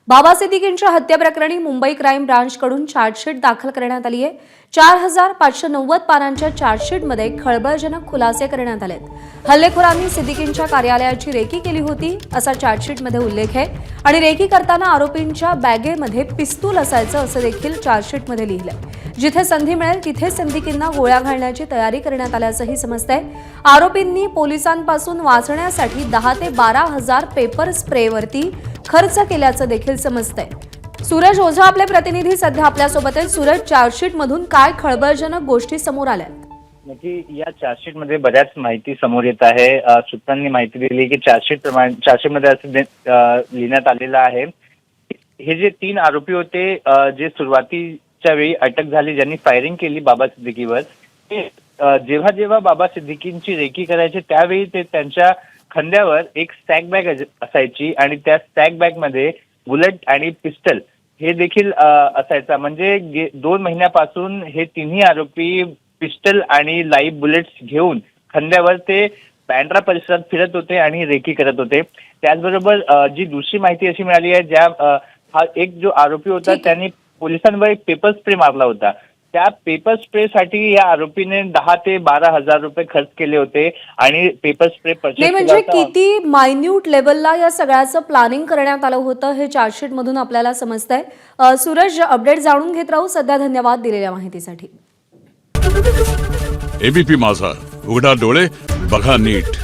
बाबा सिद्दीकींच्या हत्या प्रकरणी मुंबई क्राईम ब्रांचकडून चार्जशीट दाखल करण्यात आली आहे। 4590 पानांच्या चार्जशीटमध्ये खळबळजनक खुलासे करण्यात आलेत। हल्लेखोरांनी सिद्दीकींच्या कार्यालयाची रेकी केली होती असा चार्जशीटमध्ये उल्लेख आहे आणि रेकी करताना आरोपींच्या बॅगेमध्ये पिस्तूल असायचं असं देखील चार्जशीटमध्ये लिहिलंय। जिथे संधी मिळेल तिथे सिद्दीकींना गोळ्या घालण्याची तयारी करण्यात आल्याचंही समजतंय। आरोपींनी पोलिसांपासून वाचण्यासाठी 10 ते 12 हजार पेपर स्प्रेवरती खर्च केल्याचं देखील समजतंय। सूरज ओझा आपले प्रतिनिधी सध्या आपल्यासोबत आहेत। सूरज, चार्जशीटमधून काय खळबळजनक गोष्टी समोर आल्या? नक्की या चार्जशीटमध्ये बऱ्याच माहिती समोर येत आहे। सूत्रांनी माहिती दिली की चार्जशीटमध्ये असं लिहिण्यात आलेलं आहे, हे जे 3 आरोपी होते जे सुरुवातीच्या वेळी अटक झाली, ज्यांनी फायरिंग केली बाबा सिद्दीकीवर, ते जेव्हा जेव्हा बाबा सिद्दीकींची रेकी करायचे त्यावेळी ते त्यांच्या खांद्यावर एक स्टॅक बॅग असायची आणि त्या स्टॅक बॅग मध्ये बुलेट आणि पिस्टल हे देखील असायचा। म्हणजे 2 महिन्यापासून हे तिन्ही आरोपी पिस्टल आणि लाईव्ह बुलेट्स घेऊन खांद्यावर ते बँड्रा परिसरात फिरत होते आणि रेकी करत होते। त्याचबरोबर जी दुसरी माहिती अशी मिळाली आहे, हा एक जो आरोपी होता त्यांनी पोलिसांवर एक पेपर स्प्रे मारला होता। त्या पेपर स्प्रेसाठी या आरोपीने 10 ते 12 हजार रुपये खर्च केले होते आणि पेपर स्प्रे परचेस केला होता। म्हणजे किती मायन्यूट लेवलला या सगळ्याचं प्लॅनिंग करण्यात आलं होतं हे चार्जशीट मधून आपल्याला समजतंय। सूरज, अपडेट जाणून घेत राहू। सध्या धन्यवाद दिलेल्या माहितीसाठी। एबीपी माझा, उघडा डोळे बघा नीट।